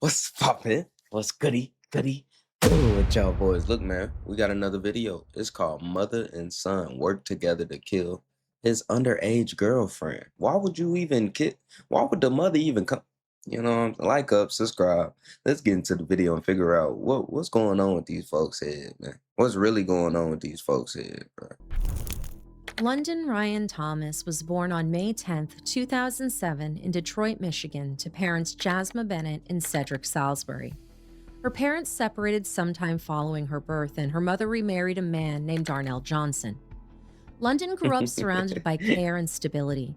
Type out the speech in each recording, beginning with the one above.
What's poppin'? What's goody? Goody? Oh, what y'all boys? Look, man, we got another video. It's called Mother and Son Work Together to Kill His Underage Girlfriend. Why would you even kid? Why would the mother even come? Like up, subscribe. Let's get into the video and figure out what's going on with these folks' head, man. What's really going on with these folks' head, bro? London Ryan Thomas was born on May 10, 2007 in Detroit, Michigan to parents Jasmine Bennett and Cedric Salisbury. Her parents separated sometime following her birth and her mother remarried a man named Darnell Johnson. London grew up surrounded by care and stability.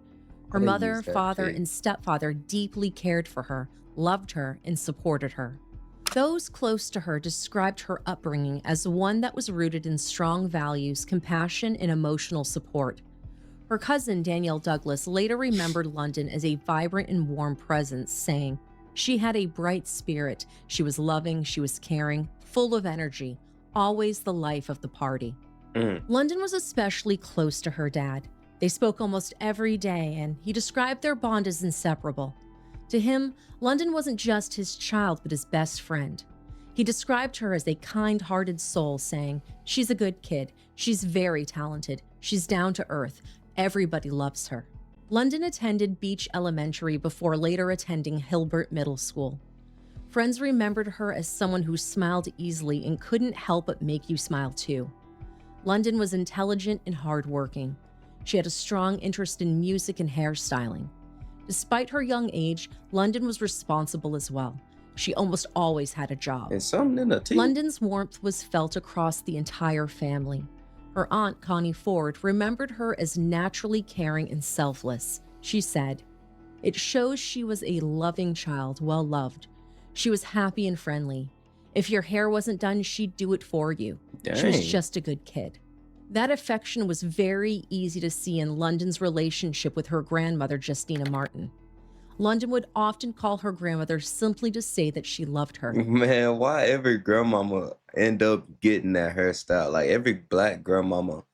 Her They mother, use that father, shit. and stepfather deeply cared for her, loved her, and supported her. Those close to her described her upbringing as one that was rooted in strong values, compassion, and emotional support. Her cousin, Danielle Douglas, later remembered London as a vibrant and warm presence, saying, "She had a bright spirit. She was loving, she was caring, full of energy, always the life of the party." Mm. London was especially close to her dad. They spoke almost every day, and he described their bond as inseparable. To him, London wasn't just his child, but his best friend. He described her as a kind-hearted soul, saying, "She's a good kid. She's very talented. She's down to earth. Everybody loves her." London attended Beach Elementary before later attending Hilbert Middle School. Friends remembered her as someone who smiled easily and couldn't help but make you smile too. London was intelligent and hardworking. She had a strong interest in music and hairstyling. Despite her young age, London was responsible as well. She almost always had a job. And something in the teeth. London's warmth was felt across the entire family. Her aunt, Connie Ford, remembered her as naturally caring and selfless. She said, "It shows she was a loving child, well loved. She was happy and friendly. If your hair wasn't done, she'd do it for you. She was Dang. just a good kid." That affection was very easy to see in London's relationship with her grandmother, Justina Martin. London would often call her grandmother simply to say that she loved her. Man, why every grandmama end up getting that hairstyle? Like every black grandmama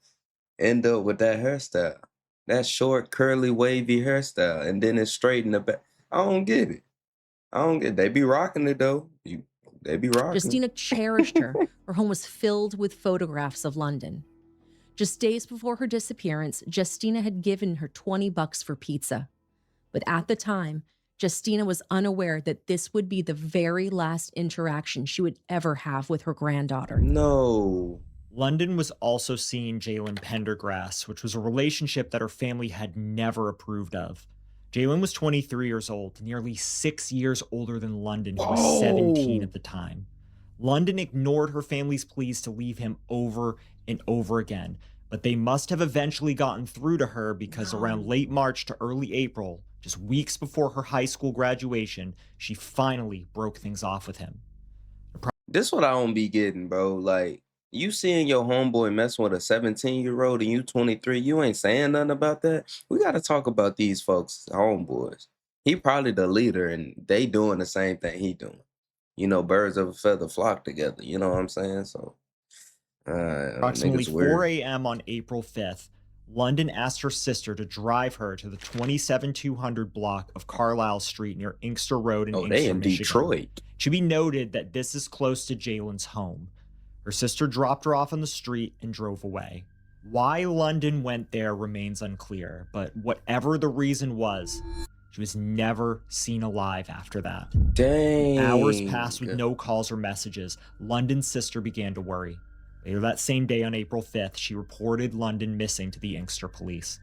end up with that hairstyle. That short, curly, wavy hairstyle. And then it's straight in the back. I don't get it. They be rocking it though. They be rocking Justina cherished her. Her home was filled with photographs of London. Just days before her disappearance, Justina had given her $20 for pizza. But at the time, Justina was unaware that this would be the very last interaction she would ever have with her granddaughter. No. London was also seeing Jalen Pendergrass, which was a relationship that her family had never approved of. Jalen was 23 years old, nearly 6 years older than London, who was 17 Whoa. at the time. London ignored her family's pleas to leave him over and over again, but they must have eventually gotten through to her because around late March to early April, just weeks before her high school graduation, she finally broke things off with him. This what I don't be getting, bro. Like, you seeing your homeboy messing with a 17-year-old and you 23, you ain't saying nothing about that? We gotta talk about these folks, homeboys. He probably the leader and they doing the same thing he doing. Birds of a feather flock together. You know what I'm saying? So, Approximately niggas weird. 4 a.m. on April 5th, London asked her sister to drive her to the 27200 block of Carlisle Street near Inkster Road in Oh, Inkster, they in Michigan. Detroit. It should be noted that this is close to Jalen's home. Her sister dropped her off on the street and drove away. Why London went there remains unclear, but whatever the reason was, she was never seen alive after that. Dang. Hours passed with no calls or messages. London's sister began to worry. Later that same day on April 5th, she reported London missing to the Inkster police.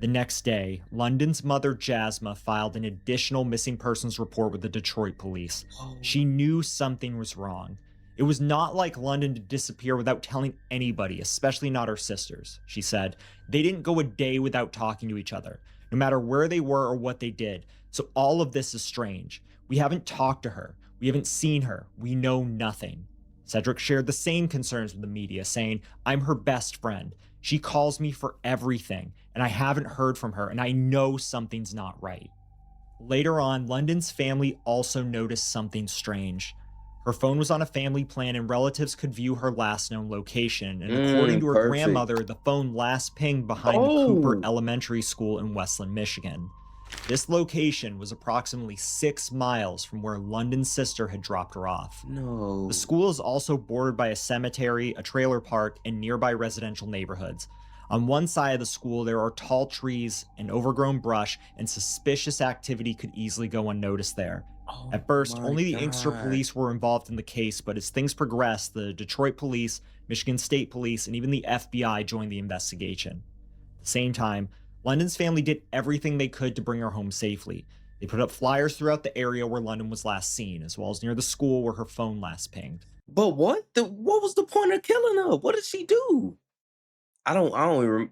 The next day, London's mother, Jasmine, filed an additional missing persons report with the Detroit police. She knew something was wrong. It was not like London to disappear without telling anybody, especially not her sisters. She said, "They didn't go a day without talking to each other, no matter where they were or what they did. So all of this is strange. We haven't talked to her. We haven't seen her. We know nothing." Cedric shared the same concerns with the media, saying, "I'm her best friend. She calls me for everything, and I haven't heard from her, and I know something's not right." Later on, London's family also noticed something strange. Her phone was on a family plan, and relatives could view her last known location. And according to her Perfect. grandmother, the phone last pinged behind the Cooper Elementary School in Westland, Michigan. This location was approximately 6 miles from where London's sister had dropped her off. No. The school is also bordered by a cemetery, a trailer park, and nearby residential neighborhoods. On one side of the school, there are tall trees and overgrown brush, and suspicious activity could easily go unnoticed there. Oh At first, my only the Inkster God. police were involved in the case, but as things progressed, the Detroit police, Michigan State Police, and even the FBI joined the investigation. At the same time, London's family did everything they could to bring her home safely. They put up flyers throughout the area where London was last seen, as well as near the school where her phone last pinged. But what was the point of killing her? What did she do? I don't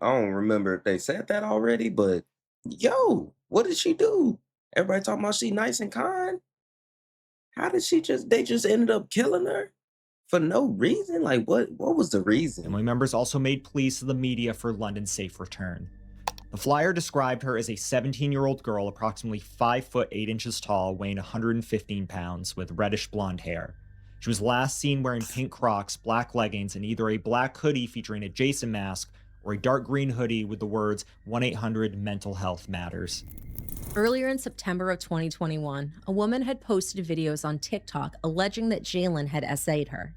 remember if they said that already, but yo, what did she do? Everybody talking about she nice and kind. How did they just ended up killing her for no reason? Like what was the reason? Family members also made pleas to the media for London's safe return. The flyer described her as a 17-year-old girl, approximately 5 foot 8 inches tall, weighing 115 pounds, with reddish blonde hair. She was last seen wearing pink Crocs, black leggings, and either a black hoodie featuring a Jason mask or a dark green hoodie with the words 1-800 Mental Health Matters. Earlier in September of 2021, a woman had posted videos on TikTok alleging that Jalen had essayed her.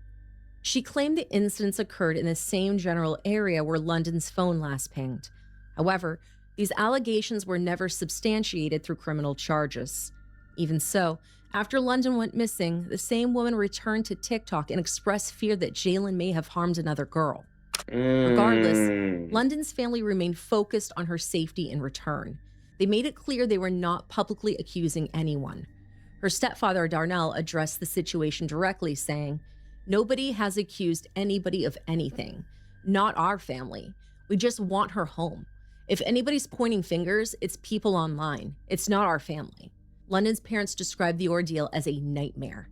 She claimed the incidents occurred in the same general area where London's phone last pinged. However, these allegations were never substantiated through criminal charges. Even so, after London went missing, the same woman returned to TikTok and expressed fear that Jalen may have harmed another girl. Regardless, Mm. London's family remained focused on her safety and return. They made it clear they were not publicly accusing anyone. Her stepfather, Darnell, addressed the situation directly, saying, "Nobody has accused anybody of anything. Not our family. We just want her home. If anybody's pointing fingers, it's people online. It's not our family." London's parents described the ordeal as a nightmare.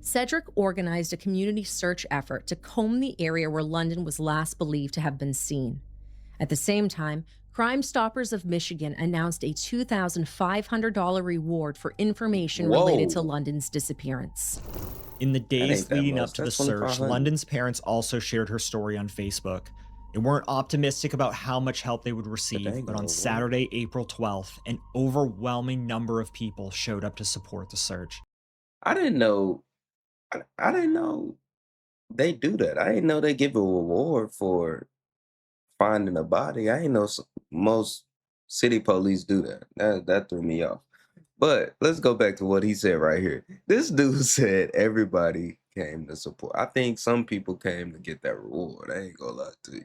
Cedric organized a community search effort to comb the area where London was last believed to have been seen. At the same time, Crime Stoppers of Michigan announced a $2,500 reward for information related to Whoa. London's disappearance. In the That days ain't that leading up much. to the That's search, 2,500. London's parents also shared her story on Facebook. They weren't optimistic about how much help they would receive, dang but on no way. Saturday, April 12th, an overwhelming number of people showed up to support the search. I didn't know I didn't know they do that. I didn't know they give a reward for finding a body. I didn't know most city police do that. That threw me off. But let's go back to what he said right here. This dude said everybody came to support. I think some people came to get that reward. I ain't gonna lie to you.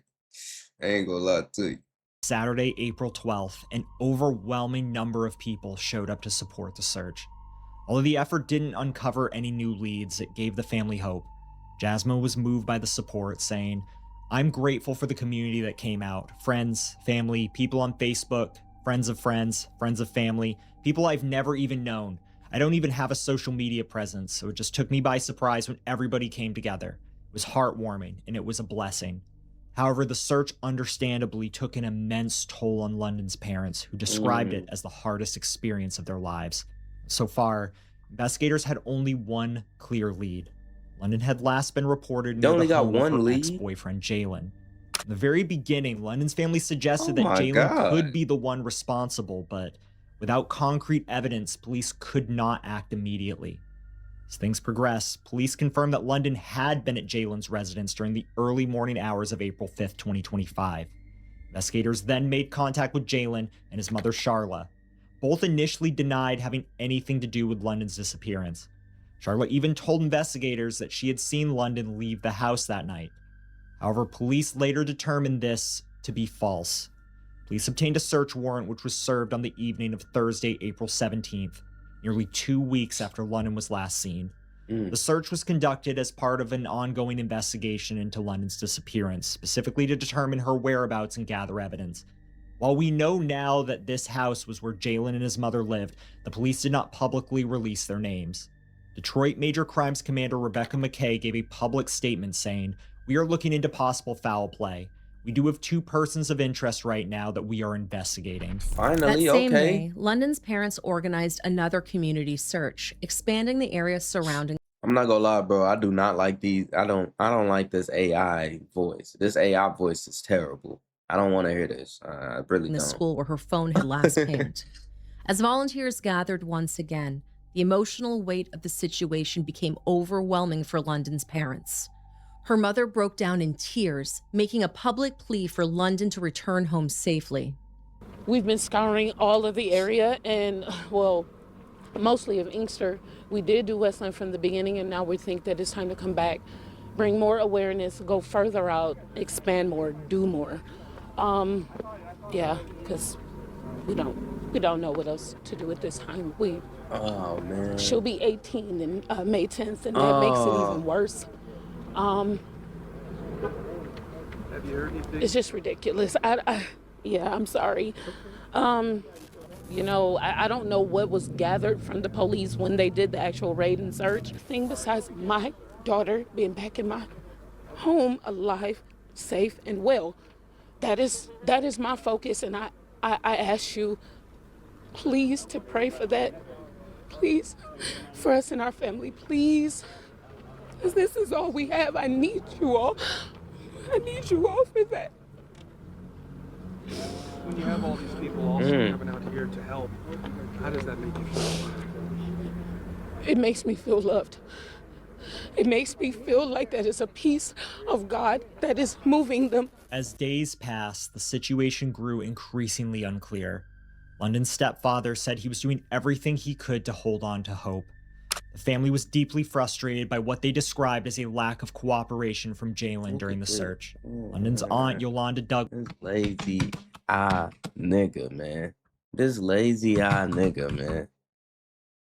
I ain't gonna lie to you. Saturday, April 12th, an overwhelming number of people showed up to support the search. Although the effort didn't uncover any new leads, it gave the family hope. Jasmine was moved by the support, saying, "I'm grateful for the community that came out. Friends, family, people on Facebook, friends of family, people I've never even known. I don't even have a social media presence, so it just took me by surprise when everybody came together. It was heartwarming, and it was a blessing." However, the search understandably took an immense toll on London's parents, who described it as the hardest experience of their lives. So far, investigators had only one clear lead. London had last been reported They near only the got home of one her lead? ex-boyfriend, Jalen. From the very beginning, London's family suggested Oh that my Jalen God. could be the one responsible, but without concrete evidence, police could not act immediately. As things progressed, police confirmed that London had been at Jalen's residence during the early morning hours of April 5th, 2025. Investigators then made contact with Jalen and his mother, Charla. Both initially denied having anything to do with London's disappearance. Charla even told investigators that she had seen London leave the house that night. However, police later determined this to be false. Police obtained a search warrant which was served on the evening of Thursday, April 17th, nearly 2 weeks after London was last seen. Mm. The search was conducted as part of an ongoing investigation into London's disappearance, specifically to determine her whereabouts and gather evidence. While we know now that this house was where Jalen and his mother lived, the police did not publicly release their names. Detroit Major Crimes Commander Rebecca McKay gave a public statement saying, "We are looking into possible foul play. We do have 2 persons of interest right now that we are investigating." That Finally, same okay. day, London's parents organized another community search, expanding the area surrounding I'm not gonna lie, bro. I do not like these. I don't like this AI voice. This AI voice is terrible. I don't want to hear this. I really the don't. school where her phone had last pinged. As volunteers gathered once again, the emotional weight of the situation became overwhelming for London's parents. Her mother broke down in tears, making a public plea for London to return home safely. We've been scouring all of the area and, well, mostly of Inkster. We did do Westland from the beginning, and now we think that it's time to come back, bring more awareness, go further out, expand more, do more. Yeah, because we don't know what else to do at this time. Oh man. She'll be 18 in May 10th, and that makes it even worse. It's just ridiculous. Yeah, I'm sorry. I don't know what was gathered from the police when they did the actual raid and search. Thing besides my daughter being back in my home, alive, safe, and well. That is my focus, and I ask you, please, to pray for that. Please, for us and our family, please. Because this is all we have. I need you all. I need you all for that. When you have all these people also coming out here to help, how does that make you feel? It makes me feel loved. It makes me feel like that is a piece of God that is moving them. As days passed, the situation grew increasingly unclear. London's stepfather said he was doing everything he could to hold on to hope. The family was deeply frustrated by what they described as a lack of cooperation from Jalen during the search. London's aunt, Yolanda Douglas, This lazy eye nigga, man. This lazy eye nigga, man.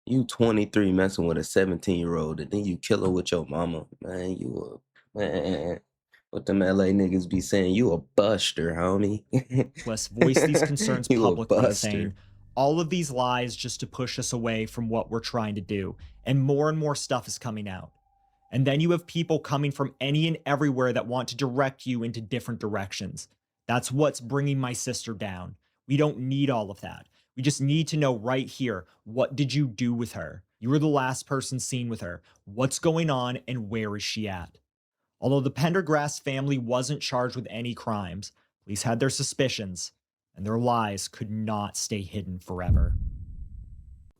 You 23 messing with a 17-year-old and then you kill her with your mama. Man, man. What them LA niggas be saying, you a buster, homie. voiced these concerns You a publicly, buster. saying, all of these lies just to push us away from what we're trying to do, and more stuff is coming out. And then you have people coming from any and everywhere that want to direct you into different directions. That's what's bringing my sister down. We don't need all of that. We just need to know right here, what did you do with her? You were the last person seen with her. What's going on and where is she at? Although the Pendergrass family wasn't charged with any crimes, police had their suspicions, and their lies could not stay hidden forever.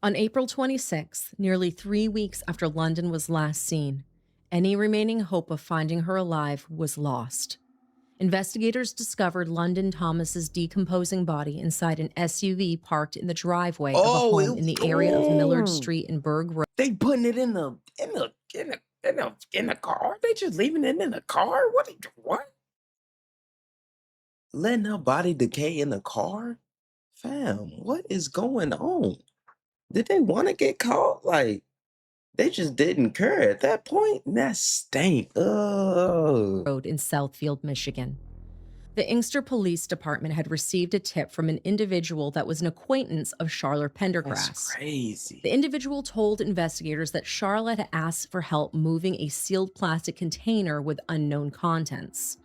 On April 26th, nearly 3 weeks after London was last seen, any remaining hope of finding her alive was lost. Investigators discovered London Thomas's decomposing body inside an SUV parked in the driveway of a home in the area of Millard Street and Berg Road. They putting it in the car? They just leaving it in the car? What? Letting her body decay in the car? Fam, what is going on? Did they want to get caught? Like, they just didn't care at that point? That stank. Ugh. Road in Southfield, Michigan. The Inkster Police Department had received a tip from an individual that was an acquaintance of Charlotte Pendergrass. That's crazy. The individual told investigators that Charlotte had asked for help moving a sealed plastic container with unknown contents.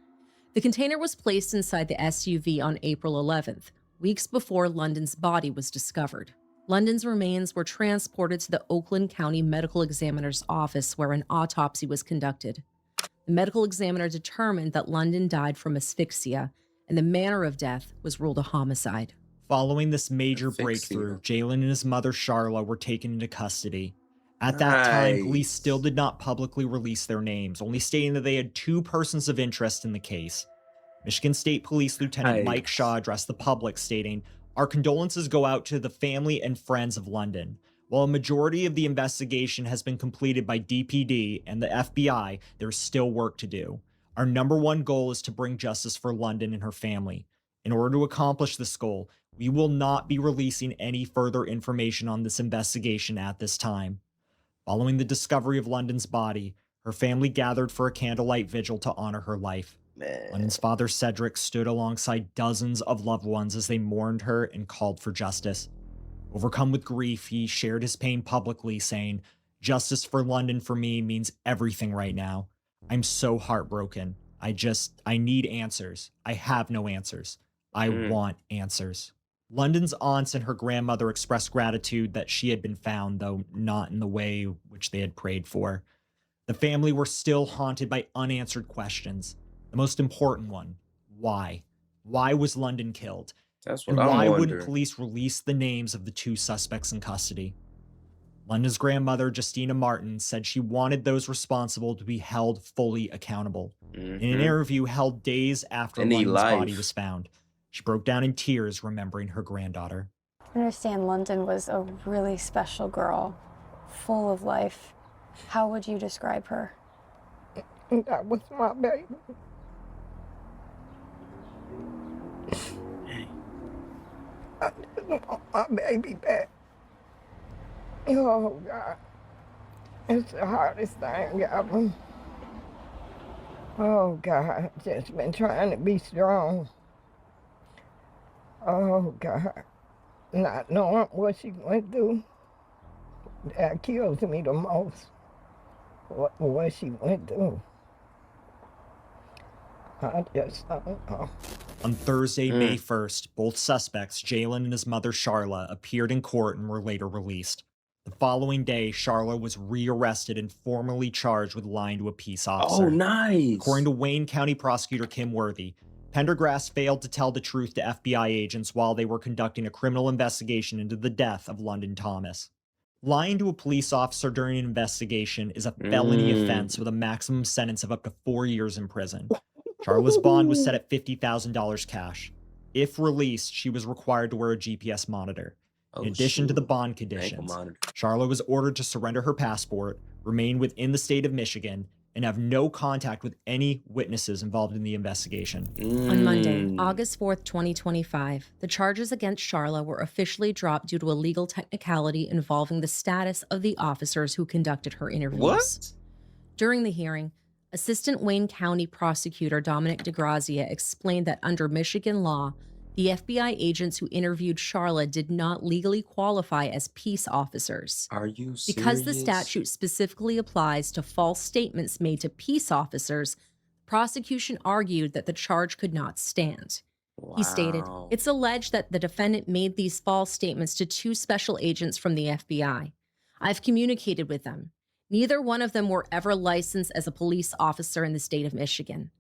The container was placed inside the SUV on April 11th, weeks before London's body was discovered. London's remains were transported to the Oakland County Medical Examiner's office, where an autopsy was conducted. The medical examiner determined that London died from asphyxia, and the manner of death was ruled a homicide. Following this major Asphyxia. breakthrough, Jalen and his mother, Charla, were taken into custody. At that time, police still did not publicly release their names, only stating that they had 2 persons of interest in the case. Michigan State Police Lieutenant Mike Shaw addressed the public, stating, "Our condolences go out to the family and friends of London. While a majority of the investigation has been completed by DPD and the FBI, there is still work to do. Our number one goal is to bring justice for London and her family. In order to accomplish this goal, we will not be releasing any further information on this investigation at this time." Following the discovery of London's body, her family gathered for a candlelight vigil to honor her life. London's father, Cedric, stood alongside dozens of loved ones as they mourned her and called for justice. Overcome with grief, he shared his pain publicly, saying, "Justice for London for me means everything right now. I'm so heartbroken. I need answers. I have no answers. I want answers." London's aunts and her grandmother expressed gratitude that she had been found, though not in the way which they had prayed for. The family were still haunted by unanswered questions. The most important one, why? Why was London killed? That's what And I'm why wouldn't wondering. police release the names of the two suspects in custody? London's grandmother, Justina Martin, said she wanted those responsible to be held fully accountable. In an Mm-hmm. interview held days after They need London's body life. was found, she broke down in tears remembering her granddaughter. I understand London was a really special girl, full of life. How would you describe her? That was my baby. I just want my baby back. Oh, God. It's the hardest thing ever. Oh, God. Just been trying to be strong. Oh, God. Not knowing what she went through. That kills me the most. What she went through. I just don't know. On Thursday, May 1st, both suspects, Jalen and his mother Charla, appeared in court and were later released. The following day, Charla was rearrested and formally charged with lying to a peace officer. Oh, nice. According to Wayne County Prosecutor Kim Worthy, Pendergrass failed to tell the truth to FBI agents while they were conducting a criminal investigation into the death of London Thomas. Lying to a police officer during an investigation is a felony offense with a maximum sentence of up to 4 years in prison. Charla's bond was set at $50,000 cash. If released, she was required to wear a GPS monitor. In addition to the bond conditions, Charla was ordered to surrender her passport, remain within the state of Michigan, and have no contact with any witnesses involved in the investigation. On Monday, August 4th, 2025, the charges against Charla were officially dropped due to a legal technicality involving the status of the officers who conducted her interviews. What? During the hearing, Assistant Wayne County Prosecutor Dominic DeGrazia explained that under Michigan law, the FBI agents who interviewed Charla did not legally qualify as peace officers. Are you serious? Because the statute specifically applies to false statements made to peace officers, the prosecution argued that the charge could not stand. Wow. He stated, "It's alleged that the defendant made these false statements to two special agents from the FBI. I've communicated with them. Neither one of them were ever licensed as a police officer in the state of Michigan.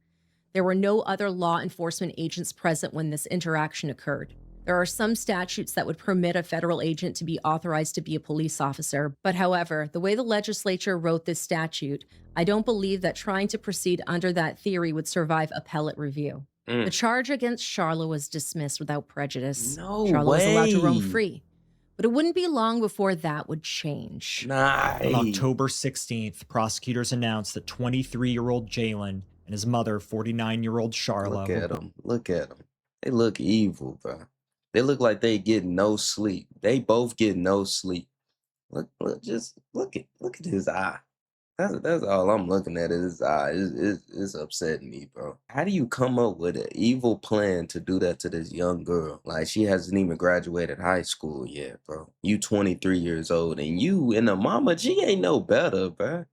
There were no other law enforcement agents present when this interaction occurred. There are some statutes that would permit a federal agent to be authorized to be a police officer, but however, the way the legislature wrote this statute, I don't believe that trying to proceed under that theory would survive appellate review." The charge against Charla was dismissed without prejudice. No Charla was allowed to roam way. free. But it wouldn't be long before that would change. Nice. On October 16th, prosecutors announced that 23-year-old Jalen and his mother, 49-year-old Charla, Look at them. Look at them. They look evil, bro. They look like they get no sleep. They both get no sleep. Just look at his eye. That's all I'm looking at is his eye. It's upsetting me, bro. How do you come up with an evil plan to do that to this young girl? Like, she hasn't even graduated high school yet, bro. You 23 years old, and you and the mama, she ain't no better, bro.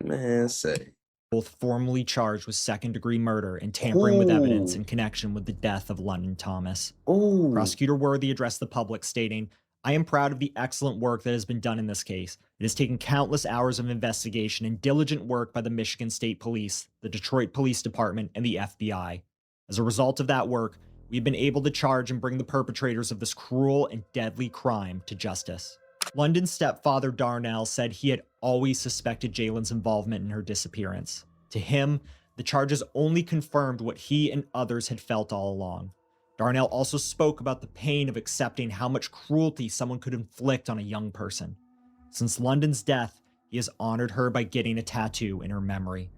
Man, say. both formally charged with second-degree murder and tampering with evidence in connection with the death of London Thomas. Prosecutor Worthy addressed the public, stating, "I am proud of the excellent work that has been done in this case. It has taken countless hours of investigation and diligent work by the Michigan State Police, the Detroit Police Department, and the FBI. As a result of that work, we've been able to charge and bring the perpetrators of this cruel and deadly crime to justice." London's stepfather, Darnell, said he had always suspected Jalen's involvement in her disappearance. To him, the charges only confirmed what he and others had felt all along. Darnell also spoke about the pain of accepting how much cruelty someone could inflict on a young person. Since London's death, he has honored her by getting a tattoo in her memory.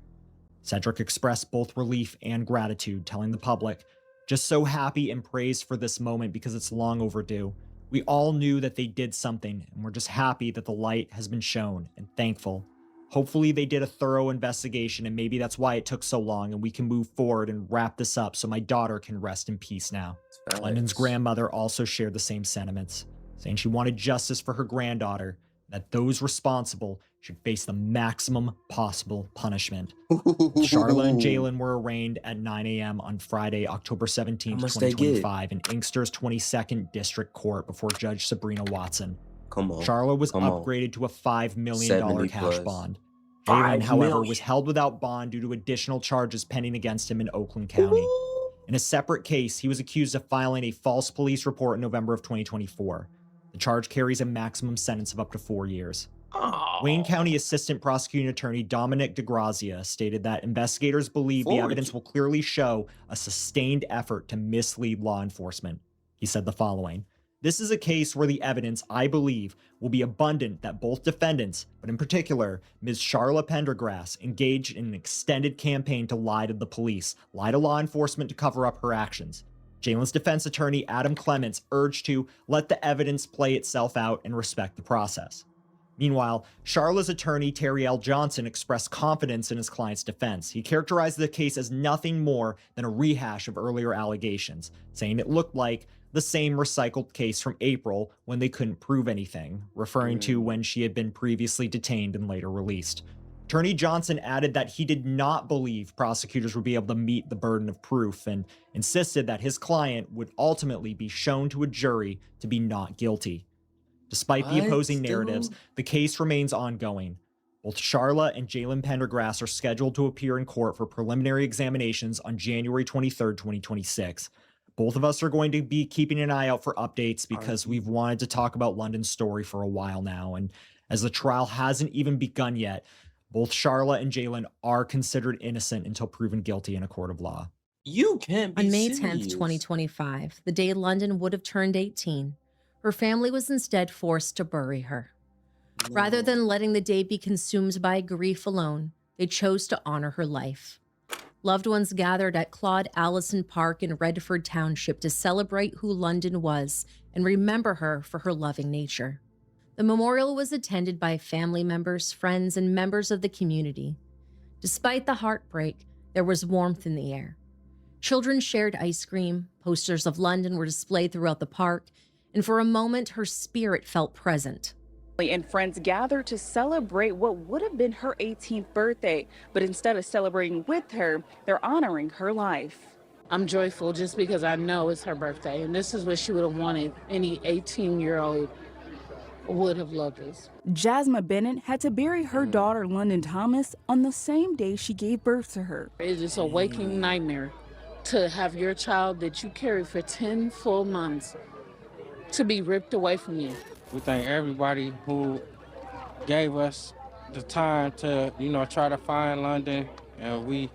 Cedric expressed both relief and gratitude, telling the public, "Just so happy and praised for this moment because it's long overdue. We all knew that they did something, and we're just happy that the light has been shown and thankful. Hopefully they did a thorough investigation, and maybe that's why it took so long, and we can move forward and wrap this up so my daughter can rest in peace now." London's grandmother also shared the same sentiments, saying she wanted justice for her granddaughter, and that those responsible should face the maximum possible punishment. Charla and Jalen were arraigned at 9 a.m. on Friday, October 17, 2025, in Inkster's 22nd District Court before Judge Sabrina Watson. Come on. Charla was upgraded to a $5 million cash bond. Jalen, however, was held without bond due to additional charges pending against him in Oakland County. In a separate case, he was accused of filing a false police report in November of 2024. The charge carries a maximum sentence of up to 4 years. Wayne County Assistant Prosecuting Attorney Dominic DeGrazia stated that investigators believe the evidence will clearly show a sustained effort to mislead law enforcement. He said the following: "This is a case where the evidence, I believe, will be abundant that both defendants, but in particular, Ms. Charla Pendergrass, engaged in an extended campaign to lie to the police, lie to law enforcement to cover up her actions." Jalen's defense attorney, Adam Clements, urged to let the evidence play itself out and respect the process. Meanwhile, Charla's attorney, Terry L. Johnson, expressed confidence in his client's defense. He characterized the case as nothing more than a rehash of earlier allegations, saying it looked like the same recycled case from April when they couldn't prove anything, referring to when she had been previously detained and later released. Attorney Johnson added that he did not believe prosecutors would be able to meet the burden of proof and insisted that his client would ultimately be shown to a jury to be not guilty. Despite the opposing narratives, the case remains ongoing. Both Charla and Jalen Pendergrass are scheduled to appear in court for preliminary examinations on January 23rd, 2026. Both of us are going to be keeping an eye out for updates because we've wanted to talk about London's story for a while now, and as the trial hasn't even begun yet, both Charla and Jalen are considered innocent until proven guilty in a court of law. You can't be On May serious. 10th, 2025, the day London would have turned 18, her family was instead forced to bury her. Rather than letting the day be consumed by grief alone, they chose to honor her life. Loved ones gathered at Claude Allison Park in Redford Township to celebrate who London was and remember her for her loving nature. The memorial was attended by family members, friends, and members of the community. Despite the heartbreak, there was warmth in the air. Children shared ice cream, posters of London were displayed throughout the park, and for a moment, her spirit felt present. And friends gathered to celebrate what would have been her 18th birthday, but instead of celebrating with her, they're honoring her life. I'm joyful just because I know it's her birthday, and this is what she would have wanted. Any 18-year-old would have loved this. Jasmine Bennett had to bury her daughter, London Thomas, on the same day she gave birth to her. It is a waking nightmare to have your child that you carried for 10 full months to be ripped away from you. We thank everybody who gave us the time to, try to find London. And we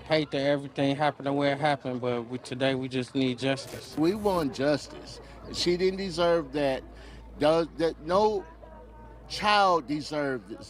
hate that everything happened the way it happened, but today we just need justice. We want justice. She didn't deserve that. No child deserves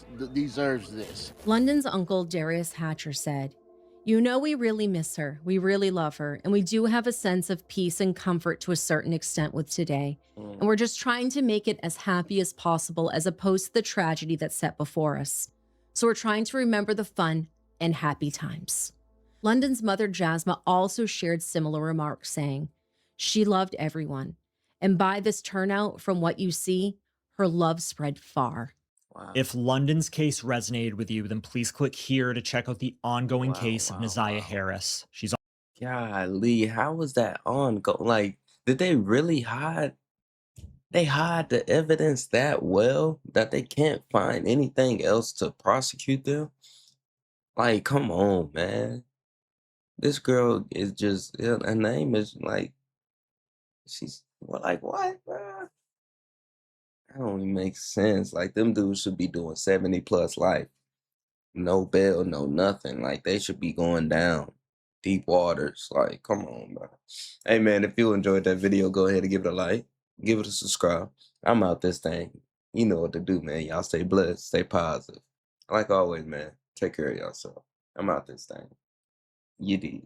this. London's uncle, Darius Hatcher, said, "You know, we really miss her. We really love her. And we do have a sense of peace and comfort to a certain extent with today. And we're just trying to make it as happy as possible as opposed to the tragedy that's set before us. So we're trying to remember the fun and happy times." London's mother, Jasma, also shared similar remarks, saying, "She loved everyone. And by this turnout, from what you see, her love spread far." Wow. If London's case resonated with you, then please click here to check out the ongoing case of Naziah Harris. She's Golly, how was that on? Like, did they really hide? They hide the evidence that well that they can't find anything else to prosecute them? Like, come on, man. This girl is just, her name is like, she's, well, like, what, bro? That don't even make sense. Like, them dudes should be doing 70 plus life. No bail, no nothing. Like, they should be going down deep waters. Like, come on, bro. Hey, man, if you enjoyed that video, go ahead and give it a like. Give it a subscribe. I'm out this thing. You know what to do, man. Y'all stay blessed. Stay positive. Like always, man, take care of yourself. I'm out this thing. You did.